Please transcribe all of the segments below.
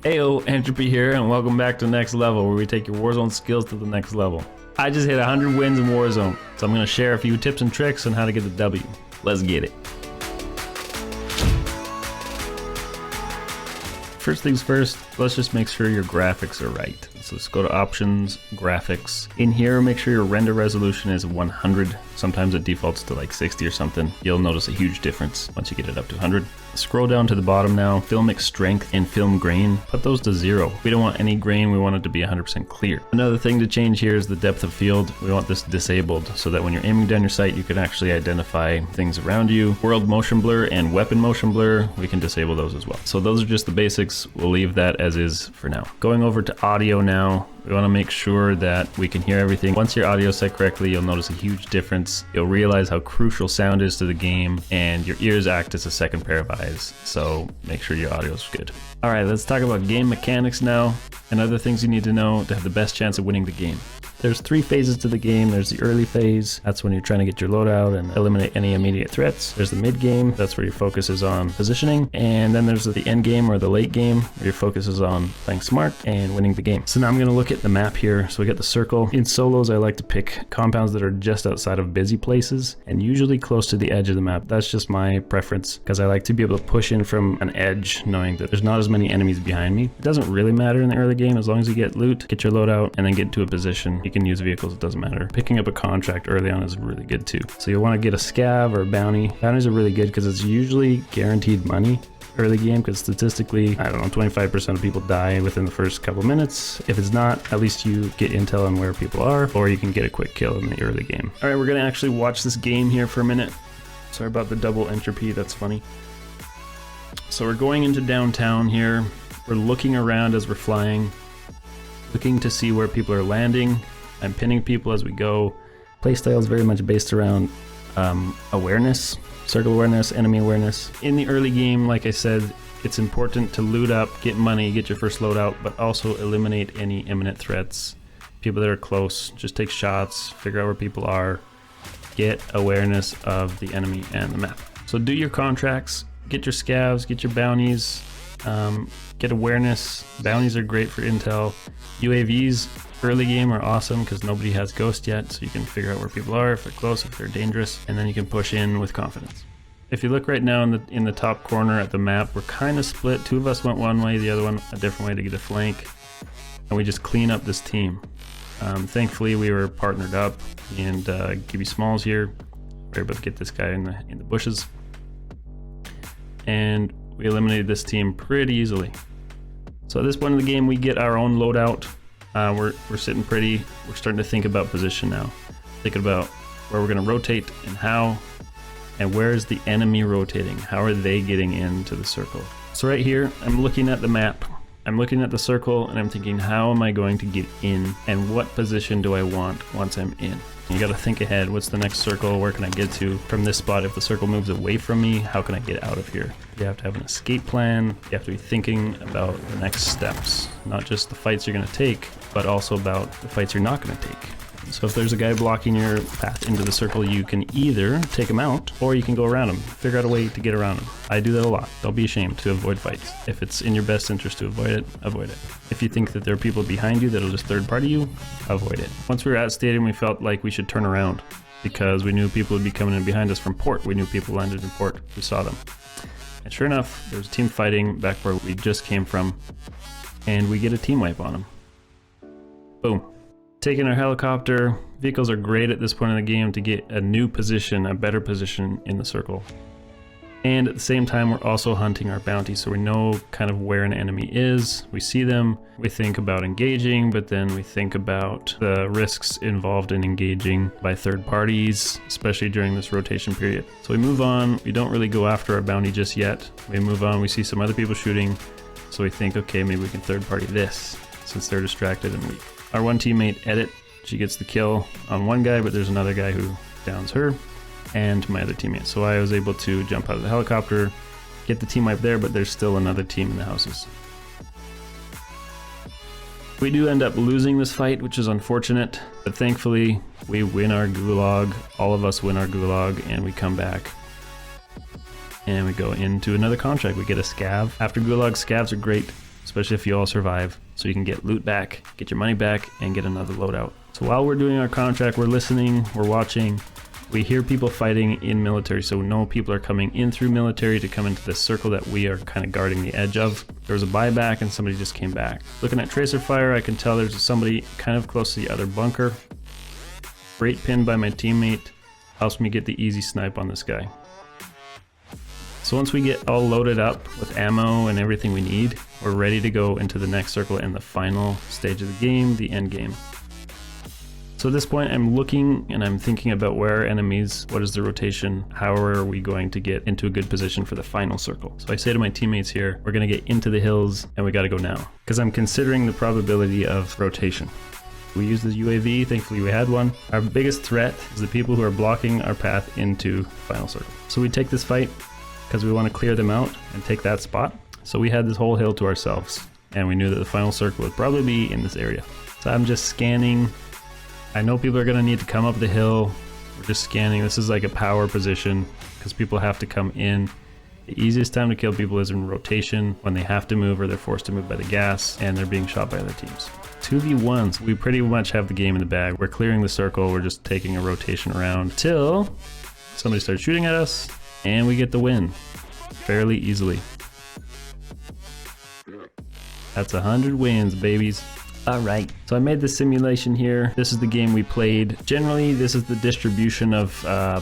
Heyo, NTrippy here, and welcome back to Next Level, where we take your Warzone skills to the next level. I just hit 100 wins in Warzone, so I'm going to share a few tips and tricks on how to get the W. Let's get it. First things first, let's just make sure your graphics are right. So let's go to Options, Graphics. In here, make sure your render resolution is 100. Sometimes it defaults to like 60 or something. You'll notice a huge difference once you get it up to 100. Scroll down to the bottom now, Filmic Strength and Film Grain. Put those to 0. We don't want any grain, we want it to be 100% clear. Another thing to change here is the depth of field. We want this disabled so that when you're aiming down your sight, you can actually identify things around you. World motion blur and weapon motion blur, we can disable those as well. So those are just the basics. We'll leave that as is for now. Going over to audio now, we want to make sure that we can hear everything. Once your audio is set correctly, you'll notice a huge difference. You'll realize how crucial sound is to the game, and your ears act as a second pair of eyes. So make sure your audio is good. All right, let's talk about game mechanics now and other things you need to know to have the best chance of winning the game. There's 3 phases to the game. There's the early phase. That's when you're trying to get your loadout and eliminate any immediate threats. There's the mid game. That's where your focus is on positioning. And then there's the end game or the late game where your focus is on playing smart and winning the game. So now I'm going to look at the map here. So we got the circle. In solos, I like to pick compounds that are just outside of busy places and usually close to the edge of the map. That's just my preference because I like to be able to push in from an edge knowing that there's not as many enemies behind me. It doesn't really matter in the early game as long as you get loot, get your loadout, and then get to a position. You can use vehicles, it doesn't matter. Picking up a contract early on is really good too. So you'll want to get a scav or a bounty. Bounties are really good because it's usually guaranteed money early game because statistically, I don't know, 25% of people die within the first couple minutes. If it's not, at least you get intel on where people are, or you can get a quick kill in the early game. All right, we're gonna actually watch this game here for a minute. Sorry about the double NTrippy, that's funny. So we're going into downtown here. We're looking around as we're flying, looking to see where people are landing. I'm pinning people as we go. Playstyle is very much based around awareness, circle awareness, enemy awareness. In the early game, like I said, it's important to loot up, get money, get your first loadout, but also eliminate any imminent threats. People that are close, just take shots, figure out where people are, get awareness of the enemy and the map. So do your contracts, get your scavs, get your bounties, get awareness. Bounties are great for intel. UAVs early game are awesome because nobody has ghost yet, so you can figure out where people are, if they're close, if they're dangerous, and then you can push in with confidence. If you look right now in the top corner at the map, we're kind of split. 2 of us went one way, the other one a different way to get a flank, and we just clean up this team. Thankfully, we were partnered up, and Gibby Smalls here. We were able to get this guy in the bushes, and we eliminated this team pretty easily. So at this point in the game, we get our own loadout. We're sitting pretty. We're starting to think about position now. Thinking about where we're going to rotate and how, and where is the enemy rotating? How are they getting into the circle? So right here, I'm looking at the map. I'm looking at the circle and I'm thinking, how am I going to get in and what position do I want once I'm in? You got to think ahead. What's the next circle? Where can I get to from this spot? If the circle moves away from me, how can I get out of here? You have to have an escape plan. You have to be thinking about the next steps, not just the fights you're going to take, but also about the fights you're not going to take. So if there's a guy blocking your path into the circle, you can either take him out or you can go around him. Figure out a way to get around him. I do that a lot. Don't be ashamed to avoid fights. If it's in your best interest to avoid it, avoid it. If you think that there are people behind you that'll just third party you, avoid it. Once we were at stadium, we felt like we should turn around because we knew people would be coming in behind us from port. We knew people landed in port. We saw them. And sure enough, there was a team fighting back where we just came from, and we get a team wipe on them. Boom. Taking our helicopter. Vehicles are great at this point in the game to get a new position, a better position in the circle. And at the same time, we're also hunting our bounty, so we know kind of where an enemy is. We see them, we think about engaging, but then we think about the risks involved in engaging by third parties, especially during this rotation period. So we move on. We don't really go after our bounty just yet. We move on. We see some other people shooting, so we think, okay, maybe we can third party this since they're distracted and weak. Our one teammate, Edit, she gets the kill on one guy, but there's another guy who downs her and my other teammate. So I was able to jump out of the helicopter, get the team wipe there, but there's still another team in the houses. We do end up losing this fight, which is unfortunate, but thankfully we win our gulag. All of us win our gulag, and we come back and we go into another contract. We get a scav. After gulag, scavs are great. especially if you all survive, so you can get loot back, get your money back, and get another loadout. So while we're doing our contract, we're listening, we're watching, we hear people fighting in military, so we know people are coming in through military to come into this circle that we are kind of guarding the edge of. There was a buyback and somebody just came back. Looking at tracer fire, I can tell there's somebody kind of close to the other bunker. Great pin by my teammate, helps me get the easy snipe on this guy. So once we get all loaded up with ammo and everything we need, we're ready to go into the next circle and the final stage of the game, the end game. So at this point, I'm looking and I'm thinking about where are enemies, what is the rotation, how are we going to get into a good position for the final circle. So I say to my teammates here, we're gonna get into the hills and we gotta go now, because I'm considering the probability of rotation. We used the UAV, thankfully we had one. Our biggest threat is the people who are blocking our path into the final circle. So we take this fight because we want to clear them out and take that spot. So we had this whole hill to ourselves and we knew that the final circle would probably be in this area. So I'm just scanning. I know people are going to need to come up the hill. We're just scanning. This is like a power position because people have to come in. The easiest time to kill people is in rotation, when they have to move or they're forced to move by the gas and they're being shot by other teams. 2v1s, we pretty much have the game in the bag. We're clearing the circle, we're just taking a rotation around till somebody starts shooting at us and we get the win fairly easily. That's 100 wins, babies. Alright, so I made the simulation here. This is the game we played. Generally, this is the distribution of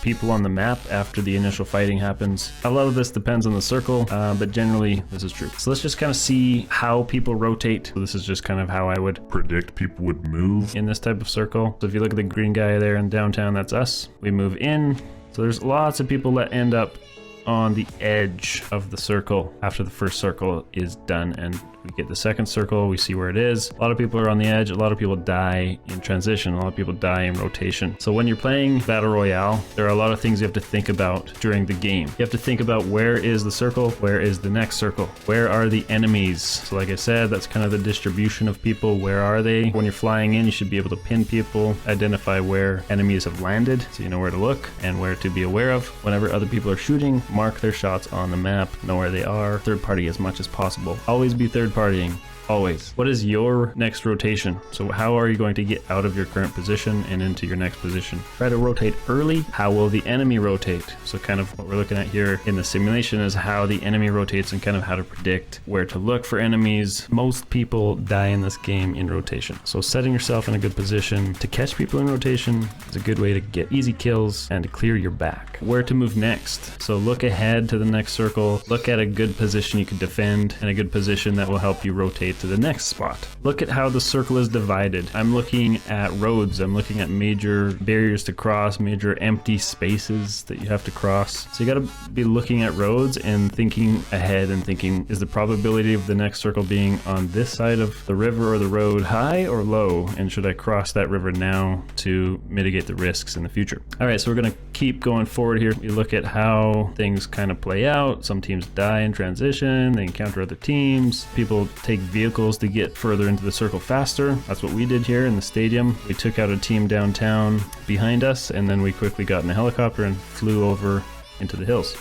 people on the map after the initial fighting happens. A lot of this depends on the circle, but generally this is true. So let's just kind of see how people rotate. So this is just kind of how I would predict people would move in this type of circle. So if you look at the green guy there in downtown, that's us. We move in. So there's lots of people that end up on the edge of the circle after the first circle is done, and we get the second circle, we see where it is. A lot of people are on the edge, a lot of people die in transition, a lot of people die in rotation. So when you're playing Battle Royale, there are a lot of things you have to think about during the game. You have to think about where is the circle, where is the next circle, where are the enemies. So like I said, that's kind of the distribution of people. Where are they? When you're flying in, you should be able to pin people, identify where enemies have landed so you know where to look and where to be aware of. Whenever other people are shooting, mark their shots on the map, know where they are. Third party as much as possible. Always be third partying. Always. What is your next rotation? So how are you going to get out of your current position and into your next position? Try to rotate early. How will the enemy rotate? So kind of what we're looking at here in the simulation is how the enemy rotates and kind of how to predict where to look for enemies. Most people die in this game in rotation. So setting yourself in a good position to catch people in rotation is a good way to get easy kills and to clear your back. Where to move next? So look ahead to the next circle. Look at a good position you can defend and a good position that will help you rotate to the next spot. Look at how the circle is divided. I'm looking at roads. I'm looking at major barriers to cross, major empty spaces that you have to cross. So you got to be looking at roads and thinking ahead and thinking, is the probability of the next circle being on this side of the river or the road high or low? And should I cross that river now to mitigate the risks in the future? All right, so we're going to keep going forward here. We look at how things kind of play out. Some teams die in transition. They encounter other teams. People take vehicles to get further into the circle faster. That's what we did here in the stadium. We took out a team downtown behind us, and then we quickly got in a helicopter and flew over into the hills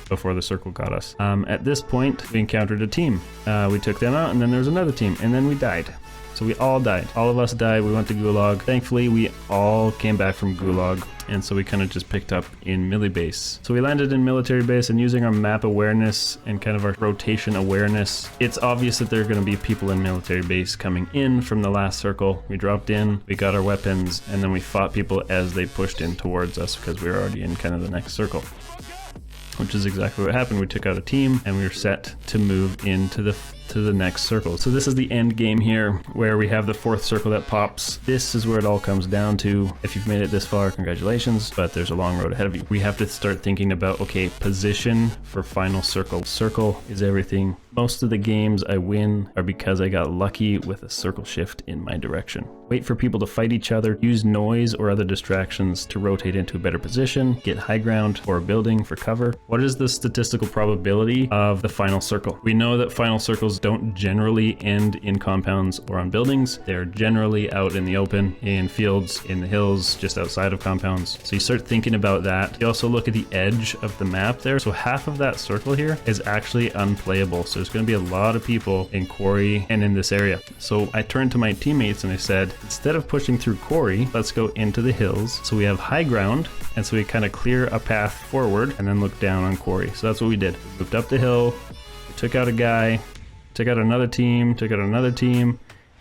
before the circle got us. At this point, we encountered a team. We took them out, and then there was another team, and then we died. So we all died. All of us died. We went to Gulag. Thankfully, we all came back from Gulag, and so we kind of just picked up in Millie Base. So we landed in military base, and using our map awareness and kind of our rotation awareness, it's obvious that there are going to be people in military base coming in from the last circle. We dropped in, we got our weapons, and then we fought people as they pushed in towards us because we were already in kind of the next circle, which is exactly what happened. We took out a team and we were set to move into the next circle. So this is the end game here where we have the fourth circle that pops. This is where it all comes down to. If you've made it this far, congratulations, but there's a long road ahead of you. We have to start thinking about, okay, position for final circle. Circle is everything. Most of the games I win are because I got lucky with a circle shift in my direction. Wait for people to fight each other, use noise or other distractions to rotate into a better position, get high ground or a building for cover. What is the statistical probability of the final circle? We know that final circles don't generally end in compounds or on buildings. They're generally out in the open, in fields, in the hills, just outside of compounds. So you start thinking about that. You also look at the edge of the map there. So half of that circle here is actually unplayable. So there's going to be a lot of people in quarry and in this area. So I turned to my teammates and I said, instead of pushing through quarry, let's go into the hills. So we have high ground, and so we kind of clear a path forward and then look down on quarry. So that's what we did. We moved up the hill, we took out a guy, took out another team,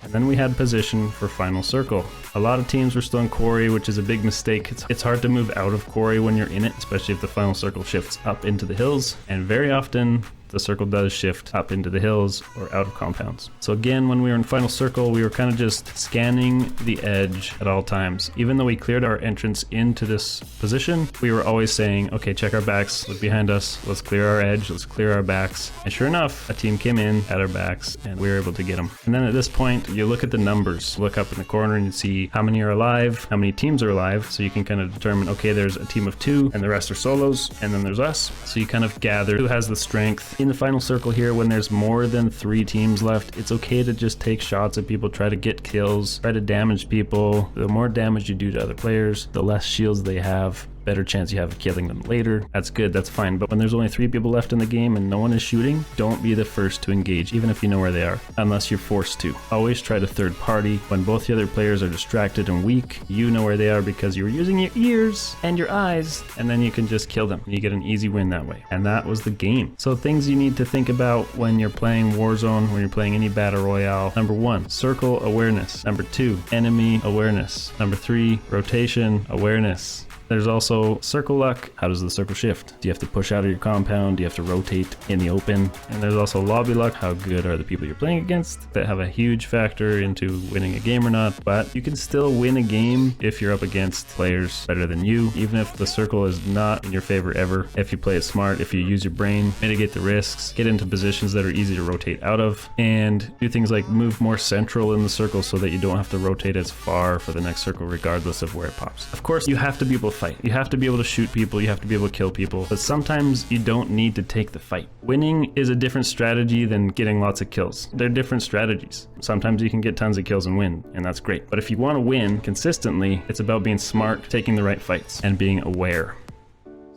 and then we had position for final circle. A lot of teams were still in quarry, which is a big mistake. It's hard to move out of quarry when you're in it, especially if the final circle shifts up into the hills. And very often the circle does shift up into the hills or out of compounds. So again, when we were in final circle, we were kind of just scanning the edge at all times. Even though we cleared our entrance into this position, we were always saying, okay, check our backs, look behind us, let's clear our edge, let's clear our backs. And sure enough, a team came in at our backs and we were able to get them. And then at this point, you look at the numbers, look up in the corner and you see how many are alive, how many teams are alive. So you can kind of determine, okay, there's a team of 2 and the rest are solos, and then there's us. So you kind of gather who has the strength. In the final circle here, when there's more than 3 teams left, it's okay to just take shots at people, try to get kills, try to damage people. The more damage you do to other players, the less shields they have, better chance you have of killing them later. That's good, that's fine. But when there's only 3 people left in the game and no one is shooting, don't be the first to engage, even if you know where they are, unless you're forced to. Always try to third party. When both the other players are distracted and weak, you know where they are because you were using your ears and your eyes, and then you can just kill them. You get an easy win that way. And that was the game. So things you need to think about when you're playing Warzone, when you're playing any battle royale. Number 1, circle awareness. Number 2, enemy awareness. Number 3, rotation awareness. There's also circle luck. How does the circle shift? Do you have to push out of your compound? Do you have to rotate in the open? And there's also lobby luck. How good are the people you're playing against? That have a huge factor into winning a game or not. But you can still win a game if you're up against players better than you, even if the circle is not in your favor ever. If you play it smart, if you use your brain, mitigate the risks, get into positions that are easy to rotate out of, and do things like move more central in the circle so that you don't have to rotate as far for the next circle regardless of where it pops. Of course, you have to be able to fight. You have to be able to shoot people, you have to be able to kill people, but sometimes you don't need to take the fight. Winning is a different strategy than getting lots of kills. They're different strategies. Sometimes you can get tons of kills and win, and that's great. But if you want to win consistently, it's about being smart, taking the right fights, and being aware.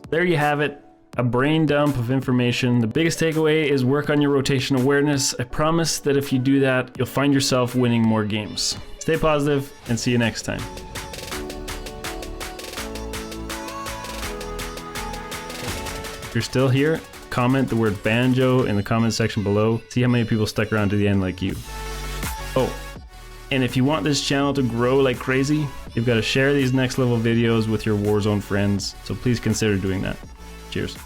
There you have it. A brain dump of information. The biggest takeaway is work on your rotation awareness. I promise that if you do that, you'll find yourself winning more games. Stay positive, and see you next time. If you're still here, comment the word banjo in the comment section below. See how many people stuck around to the end like you. Oh, and if you want this channel to grow like crazy, you've got to share these next level videos with your Warzone friends. So please consider doing that. Cheers.